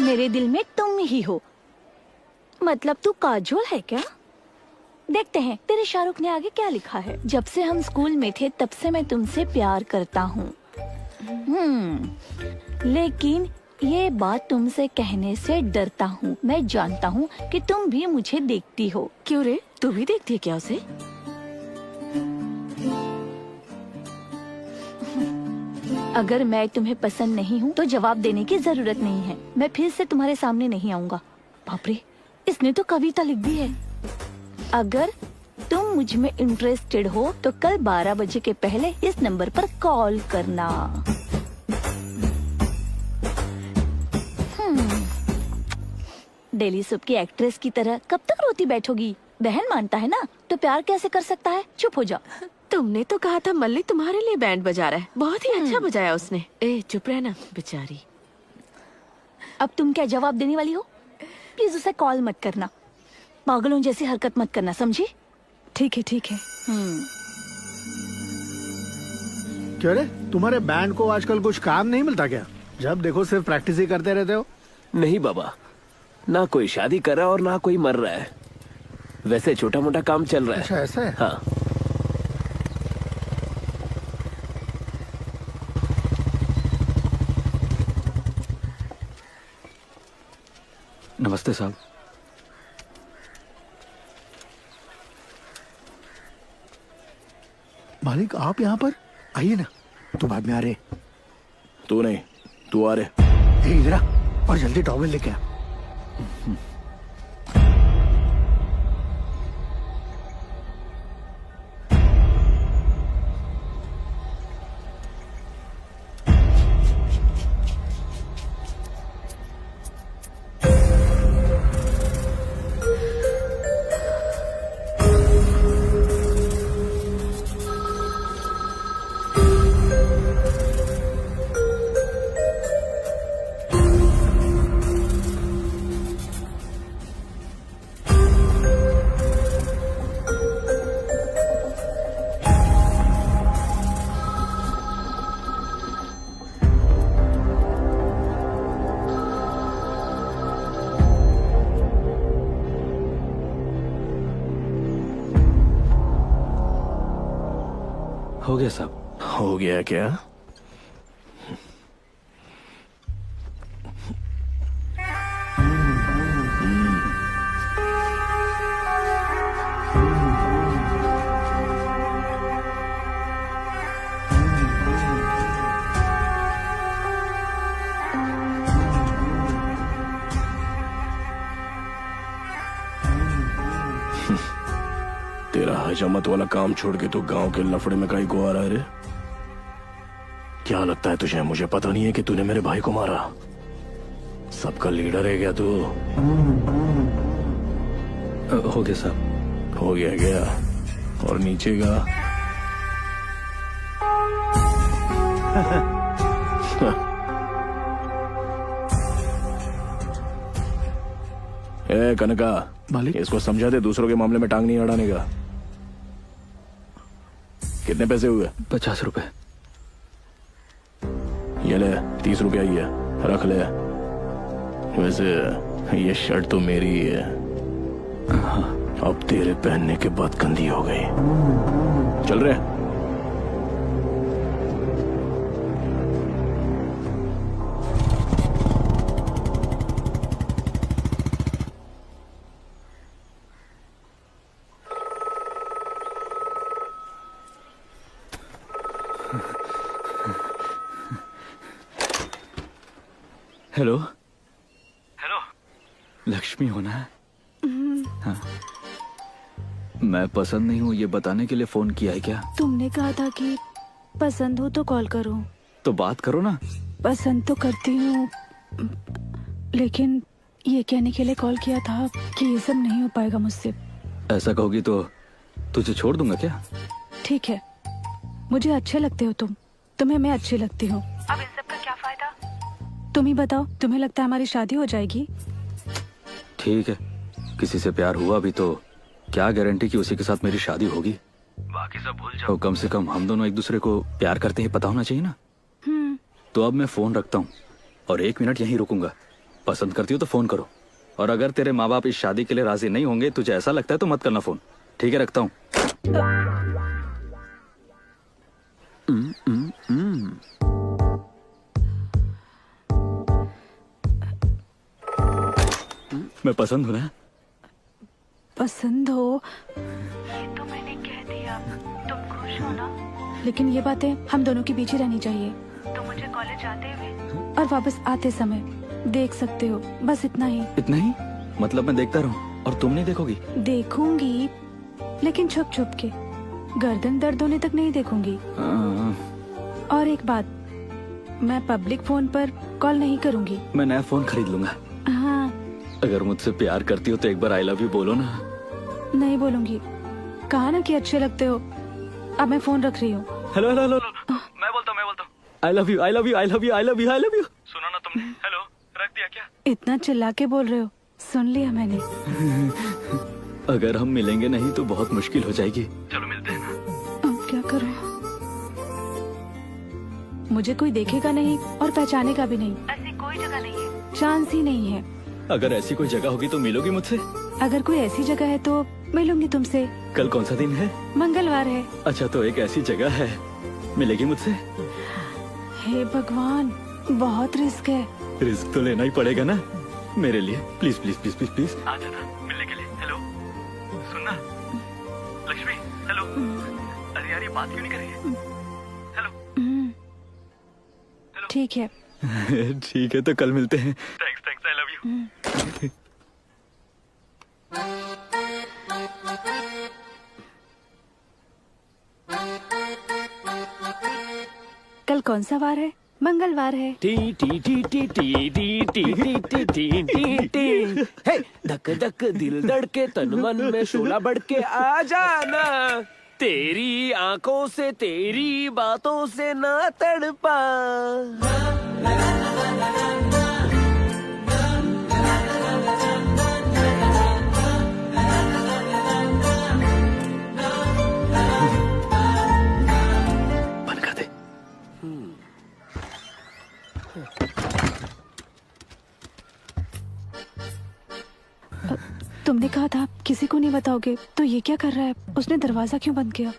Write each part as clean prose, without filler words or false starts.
मेरे दिल में तुम ही हो। मतलब तू काजोल है क्या? देखते हैं तेरे शाहरुख ने आगे क्या लिखा है। जब से हम स्कूल में थे तब से मैं तुमसे प्यार करता हूँ। लेकिन ये बात तुमसे कहने से डरता हूँ। मैं जानता हूँ कि तुम भी मुझे देखती हो। क्यों रे, तू भी देखती है क्या उसे? अगर मैं तुम्हें पसंद नहीं हूँ तो जवाब देने की जरूरत नहीं है। मैं फिर से तुम्हारे सामने नहीं आऊँगा। बाप रे, इसने तो कविता लिख दी है। अगर तुम मुझ में इंटरेस्टेड हो तो कल 12 बजे के पहले इस नंबर पर कॉल करना। डेली सुप की एक्ट्रेस की तरह कब तक रोती बैठोगी? बहन मानता है ना तो प्यार कैसे कर सकता है? चुप हो जा। तुमने तो कहा था मल्ली तुम्हारे लिए बैंड बजा रहा है। बहुत ही अच्छा बजाया उसने। ए चुप रहना बेचारी। अब तुम क्या जवाब देने वाली हो? प्लीज उसे कॉल मत करना। पागलों जैसी हरकत मत करना, समझी? ठीक है ठीक है। क्यों रे, तुम्हारे बैंड को आजकल कुछ काम नहीं मिलता क्या? जब देखो सिर्फ प्रैक्टिस ही करते रहते हो। नहीं बाबा, ना कोई शादी कर रहा और ना कोई मर रहा है। वैसे छोटा मोटा काम चल रहा है। अच्छा ऐसा है? हाँ। नमस्ते साहब। मालिक आप यहाँ पर आइए ना। तू बाद में आ रहे। तू नहीं, तू आ रहे। इधर आ और जल्दी टॉवेल लेके आ। हो गया साहब। हो गया क्या? तेरा हजामत वाला काम छोड़ के तू गांव के लफड़े में काहे को आ रहा है रे? क्या लगता है तुझे मुझे पता नहीं है कि तूने मेरे भाई को मारा? सबका लीडर है क्या तू? हो गया साहब। हो गया गया। और नीचे का? ए कनका, मालिक इसको समझा दे दूसरों के मामले में टांग नहीं अड़ाने का। कितने पैसे हुए? 50 रुपए। ये ले 30 रुपया ही है, रख ले। वैसे ये शर्ट तो मेरी ही है। अब तेरे पहनने के बाद गंदी हो गई। चल रहे। हेलो हेलो, लक्ष्मी हो ना? हाँ। मैं पसंद नहीं हूँ ये बताने के लिए फोन किया है क्या? तुमने कहा था कि पसंद हो तो कॉल करो। तो बात करो ना। पसंद तो करती हूँ, लेकिन ये कहने के लिए कॉल किया था कि ये सब नहीं हो पाएगा मुझसे। ऐसा कहोगी तो तुझे छोड़ दूंगा क्या? ठीक है, मुझे अच्छे लगते हो तुम, तुम्हें मैं अच्छी लगती हूँ। अब इन सब का क्या फायदा? तुम ही बताओ, तुम्हें लगता है हमारी शादी हो जाएगी? ठीक है, किसी से प्यार हुआ भी तो क्या गारंटी कि उसी के साथ मेरी शादी होगी? बाकी सब भूल जाओ। कम से कम हम दोनों एक दूसरे को प्यार करते हैं पता होना चाहिए ना। तो अब मैं फोन रखता हूँ और 1 मिनट यहीं रुकूंगा। पसंद करती हो तो फोन करो, और अगर तेरे माँ बाप इस शादी के लिए राजी नहीं होंगे, तुझे ऐसा लगता है तो मत करना फोन। ठीक है, रखता हूँ। मैं पसंद हूँ ना? पसंद हो ये तो मैंने कह दिया। तुम खुश हो ना? लेकिन ये बातें हम दोनों के बीच ही रहनी चाहिए। तो मुझे कॉलेज आते हुए और वापस आते समय देख सकते हो, बस इतना ही। इतना ही? मतलब मैं देखता रहूं और तुम नहीं देखोगी? देखूंगी, लेकिन छुप छुप के, गर्दन दर्द होने तक नहीं देखूंगी। और एक बात, मैं पब्लिक फोन पर कॉल नहीं करूंगी। मैं नया फोन खरीद लूंगा। हाँ। अगर मुझसे प्यार करती हो तो एक बार आई लव यू बोलो ना। नहीं बोलूंगी, कहा ना कि अच्छे लगते हो। अब मैं फोन रख रही हूँ। हेलो हेलो हेलो, मैं बोलता हूँ आई love you, I love you, I love you, I love you, I love you. सुना ना तुमने? हेलो, रख दिया क्या? इतना चिल्ला के बोल रहे हो, सुन लिया मैंने। अगर हम मिलेंगे नहीं तो बहुत मुश्किल हो जाएगी। चलो मिलते हैं ना। अब क्या करूं? मुझे कोई देखेगा नहीं और पहचानेगा भी नहीं। ऐसी कोई जगह नहीं है, चांस ही नहीं है। अगर ऐसी कोई जगह होगी तो मिलोगी मुझसे? अगर कोई ऐसी जगह है तो मिलूंगी तुमसे। कल कौन सा दिन है? मंगलवार है। अच्छा, तो एक ऐसी जगह है, मिलेगी मुझसे? हे भगवान, बहुत रिस्क है। रिस्क तो लेना ही पड़ेगा ना मेरे लिए। Please please please please please आ जाना मिलने के लिए। हेलो, सुनना लक्ष्मी। हेलो, अरे यार ये बात क्यों नहीं कर रही है? हेलो। ठीक है। ठीक है, तो कल मिलते हैं। Thanks thanks, I love you. कल कौन सा वार है? मंगलवार है। टी टी टी टी टी टी टी टी टी टी टी टी। हे धक धक दिल धड़के तन मन में शोला बढ़के आ जाना। तेरी आंखों से तेरी बातों से ना तड़पा। बंद कर दे। तुमने कहा था किसी को नहीं बताओगे, तो ये क्या कर रहा है? उसने दरवाजा क्यों बंद किया?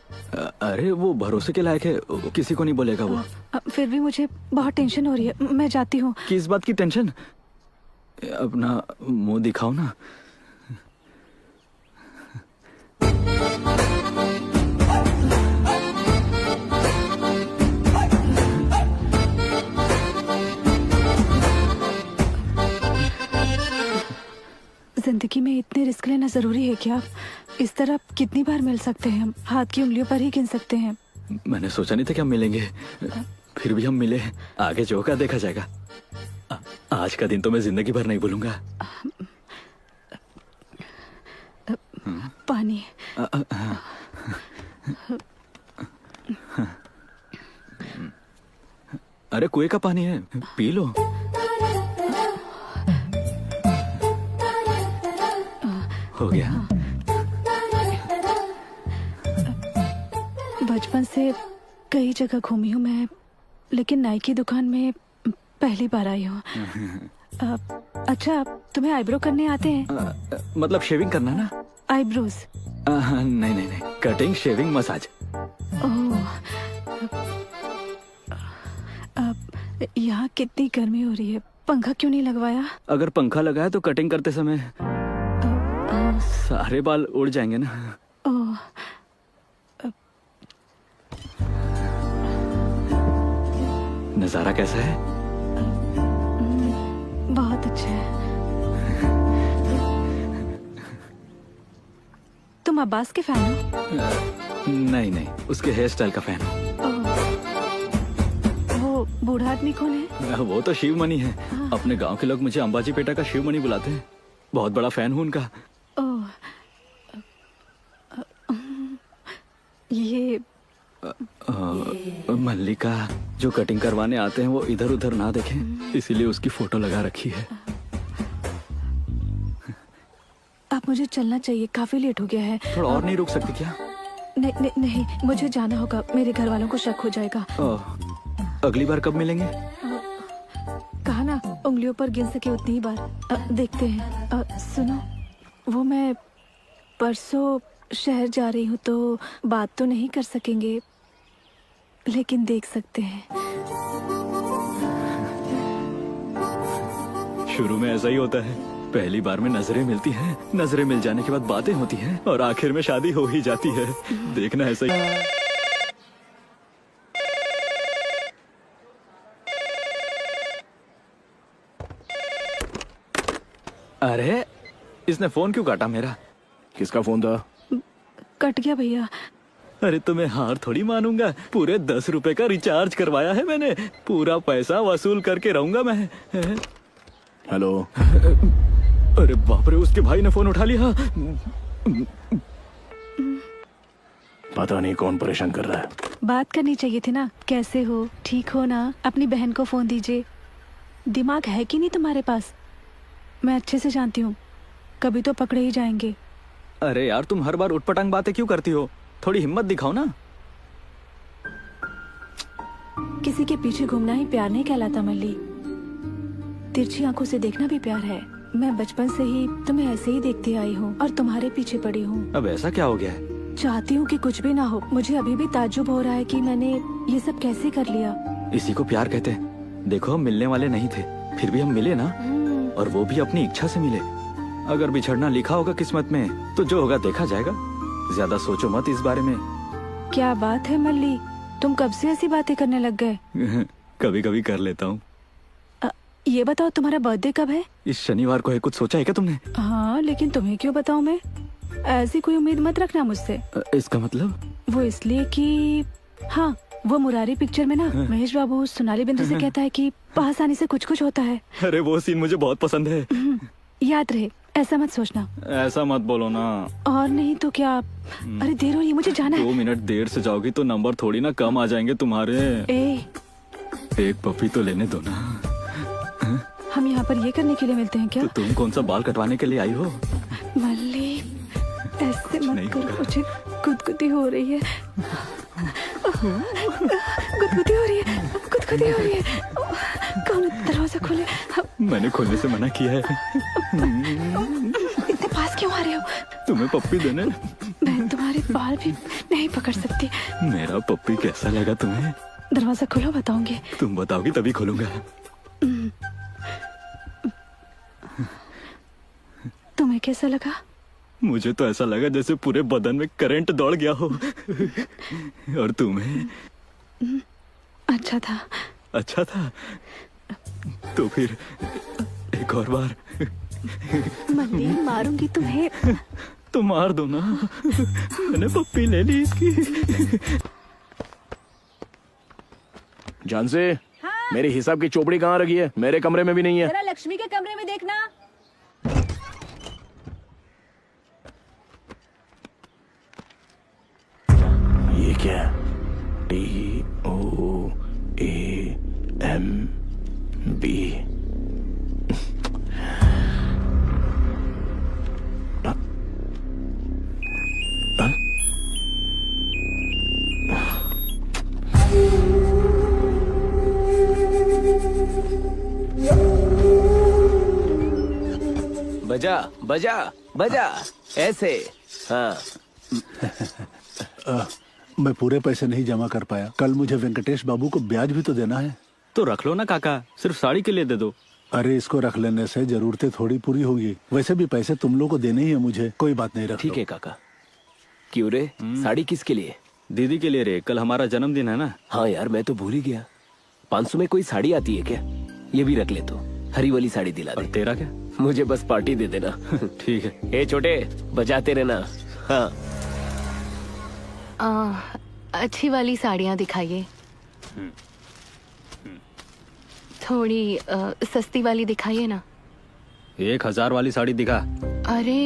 अरे वो भरोसे के लायक है, किसी को नहीं बोलेगा वो। फिर भी मुझे बहुत टेंशन हो रही है, मैं जाती हूँ। किस बात की टेंशन? अपना मुंह दिखाओ ना। जिंदगी में इतने रिस्क लेना जरूरी है क्या? इस तरह कितनी बार मिल सकते हैं हम? हाथ की उंगलियों पर ही गिन सकते हैं। मैंने सोचा नहीं था कि हम मिलेंगे, फिर भी हम मिले। आगे जो होगा देखा जाएगा। आज का दिन तो मैं जिंदगी भर नहीं भूलूंगा। पानी। अरे कुएं का पानी है, पी लो। हो गया। बचपन से कई जगह घूमी हूँ मैं, लेकिन नाई की दुकान में पहली बार आई हूँ। अच्छा, तुम्हें आईब्रो करने आते हैं? मतलब शेविंग करना ना? आईब्रोज? नहीं नहीं नहीं, कटिंग, शेविंग, मसाज। ओह, यहाँ कितनी गर्मी हो रही है, पंखा क्यों नहीं लगवाया? अगर पंखा लगाया तो कटिंग करते समय सारे बाल उड़ जाएंगे ना। ओह, नजारा कैसा है? बहुत अच्छा है। तुम अब्बास के फैन हो? नहीं नहीं, उसके हेयर स्टाइल का फैन हूँ। वो बूढ़ा आदमी कौन है? वो तो शिव मणि है। अपने गांव के लोग मुझे अंबाजी पेटा का शिव मणि बुलाते हैं। बहुत बड़ा फैन हूँ उनका। ओह, ये मल्लिका जो कटिंग करवाने आते हैं वो इधर उधर ना देखें, इसीलिए उसकी फोटो लगा रखी है। अब मुझे चलना चाहिए, काफी लेट हो गया है। थोड़ा और नहीं रुक सकती क्या? नहीं नहीं नहीं, मुझे जाना होगा, मेरे घर वालों को शक हो जाएगा। अगली बार कब मिलेंगे? कहा ना, उंगलियों पर गिन सके उतनी ही बार। देखते हैं। सुनो, वो मैं परसों शहर जा रही हूँ तो बात तो नहीं कर सकेंगे, लेकिन देख सकते हैं। शुरू में ऐसा ही होता है, पहली बार में नजरें मिलती हैं, नजरें मिल जाने के बाद बातें होती हैं और आखिर में शादी हो ही जाती है। देखना ऐसा ही। अरे इसने फोन क्यों काटा मेरा? किसका फोन था? कट गया भैया। अरे तो मैं हार थोड़ी मानूंगा, पूरे 10 रुपए का रिचार्ज करवाया है मैंने, पूरा पैसा वसूल करके रहूंगा मैं। हेलो। अरे बाप रे, उसके भाई ने फोन उठा लिया। पता नहीं कौन परेशान कर रहा है। बात करनी चाहिए थी ना। कैसे हो, ठीक हो ना? अपनी बहन को फोन दीजिए। दिमाग है कि नहीं तुम्हारे पास? मैं अच्छे से जानती हूँ, कभी तो पकड़े ही जाएंगे। अरे यार, तुम हर बार उटपटांग बातें क्यों करती हो? थोड़ी हिम्मत दिखाओ ना। किसी के पीछे घूमना ही प्यार नहीं कहलाता मल्ली। तिरछी आंखों से देखना भी प्यार है। मैं बचपन से ही तुम्हें ऐसे ही देखती आई हूँ और तुम्हारे पीछे पड़ी हूँ। अब ऐसा क्या हो गया है? चाहती हूँ कि कुछ भी ना हो। मुझे अभी भी ताज्जुब हो रहा है कि मैंने ये सब कैसे कर लिया। इसी को प्यार कहते हैं। देखो, हम मिलने वाले नहीं थे, फिर भी हम मिले ना, और वो भी अपनी इच्छा से मिले। अगर बिछड़ना लिखा होगा किस्मत में तो जो होगा देखा जाएगा। ज्यादा सोचो मत इस बारे में। क्या बात है मल्ली, तुम कब से ऐसी बातें करने लग गए? कभी कभी कर लेता हूँ। ये बताओ, तुम्हारा बर्थडे कब है? इस शनिवार को है। कुछ सोचा है क्या तुमने? हाँ, लेकिन तुम्हें क्यों बताऊं मैं? ऐसी कोई उम्मीद मत रखना मुझसे। इसका मतलब? वो इसलिए कि हाँ, वो मुरारी पिक्चर में ना महेश बाबू सोनाली बिंदु से कहता है कि पास आने से कुछ कुछ होता है। अरे वो सीन मुझे बहुत पसंद है। याद रहे, ऐसा मत सोचना। ऐसा मत बोलो ना। और नहीं तो क्या। अरे देर हो रही है, मुझे जाना है। 2 मिनट देर से जाओगी तो नंबर थोड़ी ना कम आ जाएंगे तुम्हारे। एक पप्पी तो लेने दो ना। हम यहाँ पर ये करने के लिए मिलते हैं क्या? तो तुम कौन सा बाल कटवाने के लिए आई हो? मल्ली, ऐसे नहीं मत करो, होगा। मुझे गुदगुदी हो रही है। गुदगुदी हो रही है, गुदगुदी हो रही है। कौन? दरवाजा खोले। मैंने खोलने से मना किया है। इतने पास क्यों आ रहे हो? तुम्हें पप्पी देने? मैं तुम्हारे बाल भी नहीं पकड़ सकती। मेरा पप्पी कैसा लगा तुम्हें? दरवाजा खोलो, बताऊंगी। तुम बताओगी तभी खोलूंगा। तुम्हें कैसा लगा? मुझे तो ऐसा लगा जैसे पूरे बदन में करंट दौड़ गया हो। और तुम्हें? अच्छा था। अच्छा था? तो फिर एक और बार। मल्ली, मारूंगी तुम्हें। तो मार दो ना, मैंने पप्पी ले ली इसकी। जान से मेरे हिसाब की चोपड़ी कहाँ रखी है? मेरे कमरे में भी नहीं है। जरा लक्ष्मी के कमरे में देखना। ये क्या? TOAMB। बजा बजा बजा, ऐसे। हाँ, मैं पूरे पैसे नहीं जमा कर पाया। कल मुझे वेंकटेश बाबू को ब्याज भी तो देना है। तो रख लो ना काका, सिर्फ साड़ी के लिए दे दो। अरे इसको रख लेने से जरूरतें थोड़ी पूरी होगी। वैसे भी पैसे तुम लोग को देने ही है मुझे। कोई बात नहीं, रख ठीक लो। है काका। क्यों रे, साड़ी किसके लिए? दीदी के लिए रे, कल हमारा जन्मदिन है ना। हाँ यार, मैं तो भूल ही गया। 500 में कोई साड़ी आती है क्या? ये भी रख ले, तो हरी वाली साड़ी दिला और दे। तेरा क्या? मुझे बस पार्टी दे देना। ठीक है। ए छोटे, बजाते रहना। हाँ, अच्छी वाली साड़ियाँ दिखाइए। थोड़ी सस्ती वाली दिखाइए ना। 1000 वाली साड़ी दिखा। अरे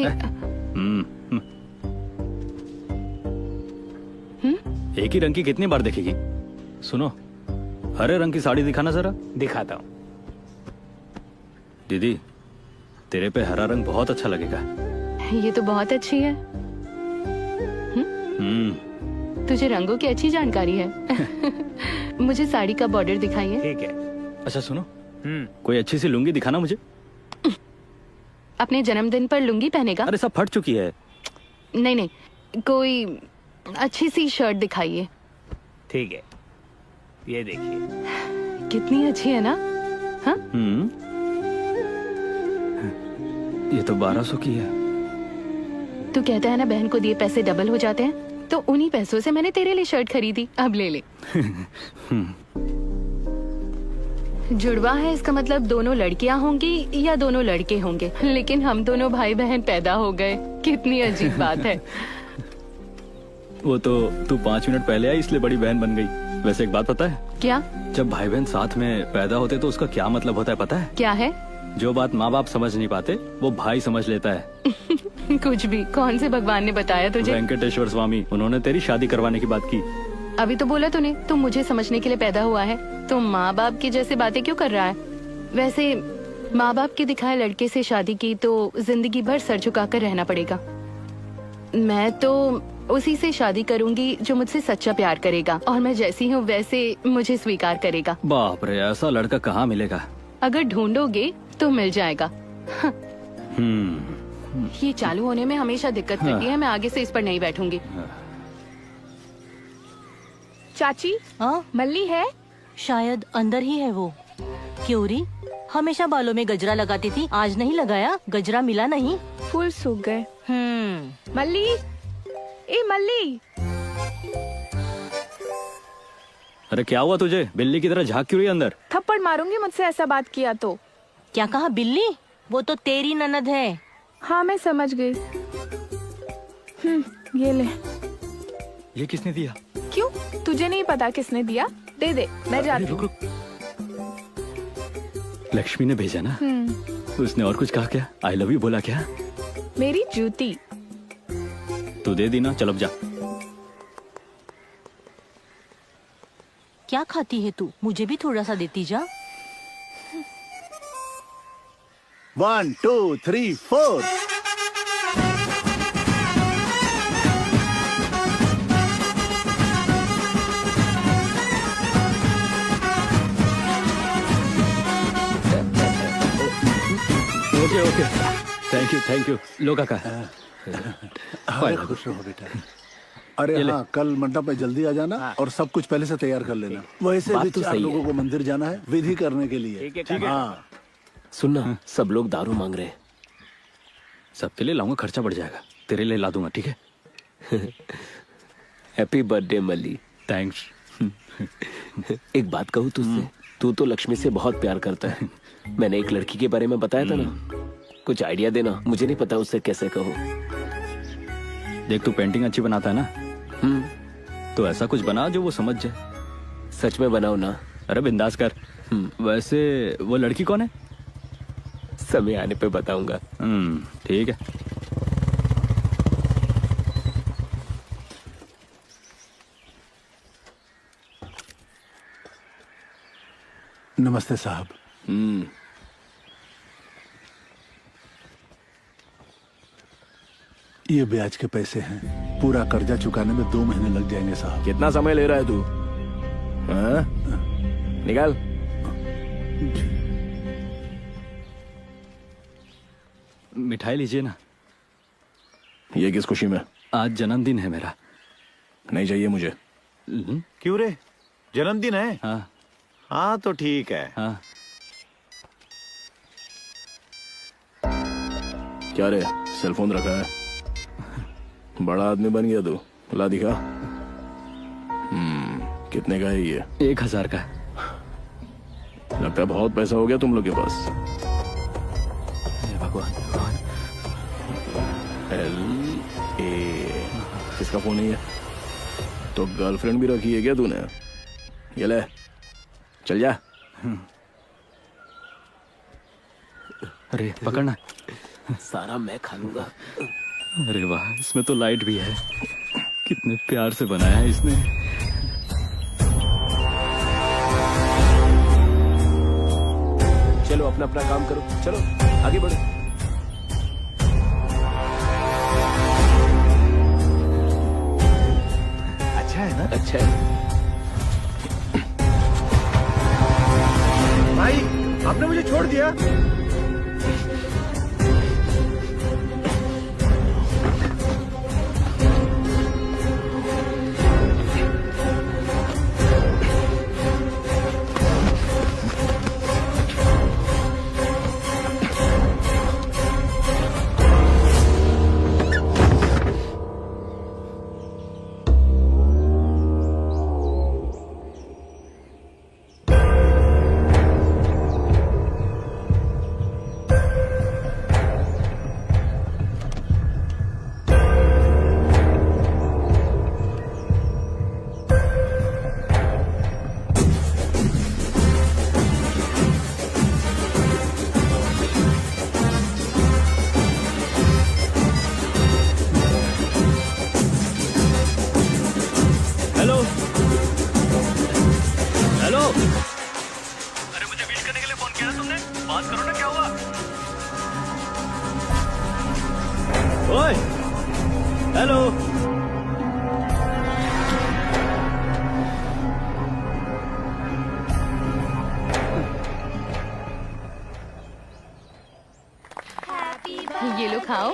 एक ही रंग की कितनी बार देखेगी? सुनो, हरे रंग की साड़ी दिखाना जरा। दिखाता हूँ। दीदी, तेरे पे हरा रंग बहुत अच्छा लगेगा। ये तो बहुत अच्छी है। तुझे रंगों की अच्छी जानकारी है। मुझे साड़ी का बॉर्डर दिखाइए। ठीक है। अच्छा सुनो, कोई अच्छी सी लुंगी दिखाना मुझे। अपने जन्मदिन पर लुंगी पहनेगा? अरे सब फट चुकी है। नहीं नहीं, कोई अच्छी सी शर्ट दिखाइए। ठीक है, ये देखिए। कितनी अच्छी है ना? हाँ? ये तो 1200 की है। तू कहता है ना बहन को दिए पैसे डबल हो जाते हैं, तो उन्हीं पैसों से मैंने तेरे लिए शर्ट खरीदी, अब ले ले। जुड़वा है, इसका मतलब दोनों लड़कियां होंगी या दोनों लड़के होंगे, लेकिन हम दोनों भाई बहन पैदा हो गए। कितनी अजीब बात है। वो तो तू 5 मिनट पहले आई इसलिए बड़ी बहन बन गई। वैसे एक बात पता है? क्या? जब भाई बहन साथ में पैदा होते तो उसका क्या मतलब होता है पता है? क्या है? जो बात माँ बाप समझ नहीं पाते वो भाई समझ लेता है। कुछ भी। कौन से भगवान ने बताया तुझे? वेंकटेश्वर स्वामी, उन्होंने तेरी शादी करवाने की बात की। अभी तो बोला तूने, तुम मुझे समझने के लिए पैदा हुआ है। तुम माँ बाप की जैसे बातें क्यों कर रहा है? वैसे माँ बाप के दिखाए लड़के से शादी की तो जिंदगी भर सर झुकाकर रहना पड़ेगा। मैं तो उसी से शादी करूंगी जो मुझसे सच्चा प्यार करेगा और मैं जैसी हूँ वैसे मुझे स्वीकार करेगा। बाप रे, ऐसा लड़का कहाँ मिलेगा? अगर ढूंढोगे तो मिल जाएगा। हम्म। ये चालू होने में हमेशा दिक्कत करती है, मैं आगे से इस पर नहीं बैठूंगी। चाची, हाँ मल्ली है? शायद अंदर ही है वो। क्यों री? हमेशा बालों में गजरा लगाती थी, आज नहीं लगाया? गजरा मिला नहीं? फूल सूख गए। मल्ली, ए मल्ली। अरे क्या हुआ तुझे? बिल्ली की तरह झांक क्यों रही है अंदर? थप्पड़ मारूंगी मुझसे ऐसा बात किया तो। क्या कहा बिल्ली? वो तो तेरी ननद है। हाँ मैं समझ गई। ये ले। ये किसने दिया? क्यों, तुझे नहीं पता किसने दिया? दे दे, मैं जाती हूँ। लक्ष्मी ने भेजा ना? उसने और कुछ कहा क्या? आई लव यू बोला क्या? मेरी जूती। तू दे दी ना, चल अब जा। क्या खाती है तू? मुझे भी थोड़ा सा देती जा। 1 2 3 4। Okay okay, thank you. लो काका। अरे खुश रहो बेटा। अरे हाँ, कल मंडप पे जल्दी आ जाना और सब कुछ पहले से तैयार कर लेना। वैसे भी 4 लोगों को मंदिर जाना है विधि करने के लिए। ठीक है। हाँ, सुनना, सब लोग दारू मांग रहे हैं। सबके लिए लाऊंगा, खर्चा बढ़ जाएगा। तेरे लिए ला दूंगा, ठीक है? हैप्पी बर्थडे मल्ली। थैंक्स। एक बात कहूँ तुझसे, तू तो लक्ष्मी से बहुत प्यार करता है। मैंने एक लड़की के बारे में बताया था ना, कुछ आइडिया देना। मुझे नहीं पता उससे कैसे कहूँ। देख, तू पेंटिंग अच्छी बनाता है ना, तो ऐसा कुछ बना जो वो समझ जाए। सच में बनाओ ना। अरे बिंदास कर। वैसे वो लड़की कौन है? समय आने पे बताऊंगा। ठीक है। नमस्ते साहब। ये ब्याज के पैसे हैं, पूरा कर्जा चुकाने में 2 महीने लग जाएंगे साहब। कितना समय ले रहा है तू? हाँ? निकाल। मिठाई लीजिए ना। ये किस खुशी में? आज जन्मदिन है मेरा। नहीं चाहिए मुझे। क्यों रे, जन्मदिन है? हाँ हाँ तो ठीक है। हाँ। क्या रे, सेलफोन रखा है? बड़ा आदमी बन गया तू। ला दिखा। कितने का है ये? 1000 का। लगता है बहुत पैसा हो गया तुम लोग के पास। भगवान भगवान। LA किसका फोन नहीं है? तो गर्लफ्रेंड भी रखी है क्या तूने? ये ले, चल जा। अरे पकड़ना। सारा मैं खा लूंगा। अरे वाह, इसमें तो लाइट भी है। कितने प्यार से बनाया है इसने। चलो अपना अपना काम करो, चलो आगे बढ़ो। अच्छा है ना? अच्छा है। भाई आपने मुझे छोड़ दिया। ओए, हेलो। ये लो खाओ।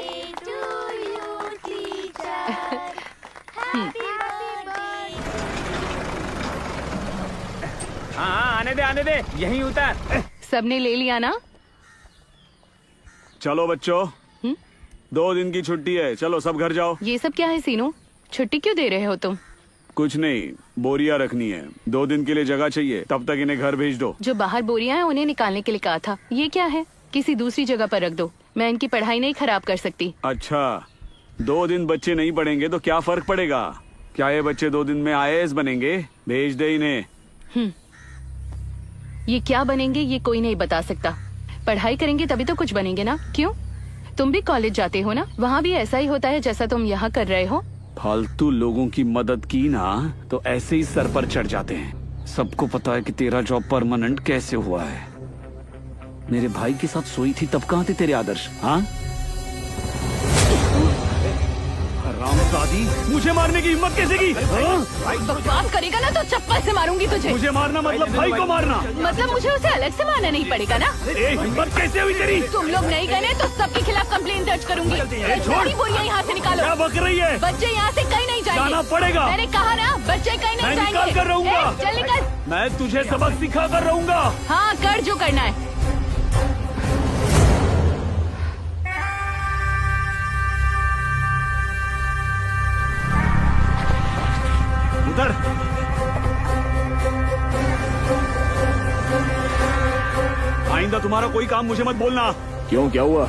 हाँ, आने दे, यहीं उतर। सबने ले लिया ना? चलो बच्चों, 2 दिन की छुट्टी है, चलो सब घर जाओ। ये सब क्या है सीनू? छुट्टी क्यों दे रहे हो तुम? कुछ नहीं, बोरियां रखनी है, 2 दिन के लिए जगह चाहिए, तब तक इन्हें घर भेज दो। जो बाहर बोरियां हैं उन्हें निकालने के लिए कहा था। ये क्या है? किसी दूसरी जगह पर रख दो, मैं इनकी पढ़ाई नहीं खराब कर सकती। अच्छा, 2 दिन बच्चे नहीं पढ़ेंगे तो क्या फर्क पड़ेगा? क्या ये बच्चे 2 दिन में IAS बनेंगे? भेज दे इन्हें। ये क्या बनेंगे ये कोई नहीं बता सकता। पढ़ाई करेंगे तभी तो कुछ बनेंगे ना। क्यों? तुम भी कॉलेज जाते हो ना? वहाँ भी ऐसा ही होता है जैसा तुम यहाँ कर रहे हो? फालतू लोगों की मदद की ना तो ऐसे ही सर पर चढ़ जाते हैं। सबको पता है कि तेरा जॉब परमानेंट कैसे हुआ है। मेरे भाई के साथ सोई थी तब कहाँ थे तेरे आदर्श? हाँ, हरामजादी, मुझे मारने की हिम्मत कैसे की? बकवास करेगा ना तो चप्पल से मारूंगी तुझे। मुझे मारना मतलब भाई को मारना? मतलब मुझे उसे अलग से मारना नहीं पड़ेगा ना? हिम्मत कैसे हुई तेरी? तुम लोग नहीं गए तो सबके खिलाफ कंप्लेंट दर्ज करूंगी। छोड़, बोरियां यहाँ से निकालो। क्या बक रही है? बच्चे यहाँ से कहीं नहीं जाएंगे। जाना पड़ेगा। मैंने कहा ना, बच्चे कहीं नहीं जाएंगे। मैं निकाल कर रहूंगा। चल निकल। मैं तुझे सबक सिखा कर रहूंगा। हाँ, कर जो करना है। उधर आइंदा तुम्हारा कोई काम मुझे मत बोलना। क्यों, क्या हुआ?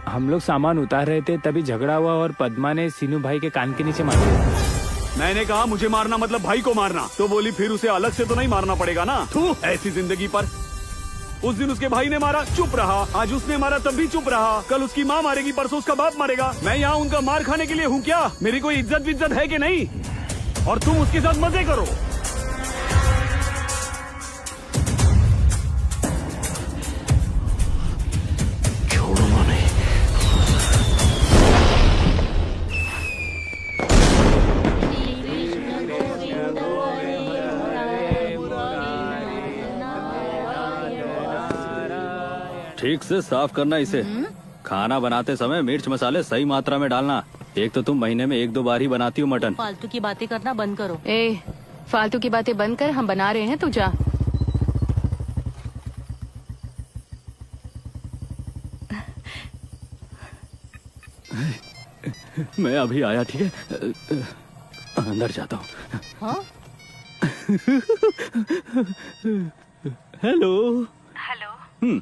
हम लोग सामान उतार रहे थे तभी झगड़ा हुआ और पद्मा ने सीनू भाई के कान के नीचे मार दिया। मैंने कहा मुझे मारना मतलब भाई को मारना, तो बोली फिर उसे अलग से तो नहीं मारना पड़ेगा ना। तू ऐसी जिंदगी पर। उस दिन उसके भाई ने मारा, चुप रहा। आज उसने मारा तब भी चुप रहा। कल उसकी माँ मारेगी, परसों उसका बाप मारेगा। मैं यहाँ उनका मार खाने के लिए हूँ क्या? मेरी कोई इज्जत है कि नहीं? और तुम उसके साथ मजे करो। छोड़ो माने। ठीक से साफ करना इसे। खाना बनाते समय मिर्च मसाले सही मात्रा में डालना। एक तो तुम महीने में 1-2 बार ही बनाती हो मटन। फालतू की बातें करना बंद करो। फालतू की बातें बंद कर, हम बना रहे हैं, तू जा। मैं अभी आया, ठीक है? अंदर जाता हूँ। हाँ? Hello. Hello.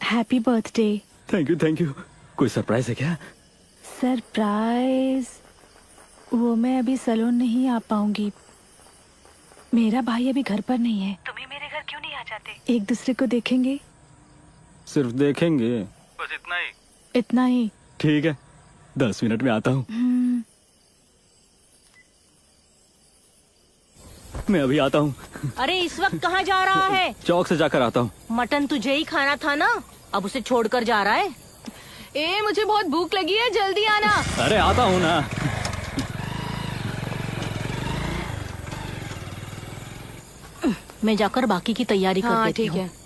Happy birthday. Thank you. कोई सरप्राइज है क्या? सरप्राइज? वो मैं अभी सैलून नहीं आ पाऊंगी। मेरा भाई अभी घर पर नहीं है। तुम ही मेरे घर क्यों नहीं आ जाते? एक दूसरे को देखेंगे। सिर्फ देखेंगे? बस इतना ही? इतना ही। ठीक है, 10 मिनट में आता हूँ। मैं अभी आता हूँ। अरे इस वक्त कहाँ जा रहा है? चौक से जाकर आता हूँ। मटन तुझे ही खाना था ना, अब उसे छोड़कर जा रहा है। मुझे बहुत भूख लगी है, जल्दी आना। अरे आता हूँ ना। मैं जाकर बाकी की तैयारी कर देती हूँ। ठीक है।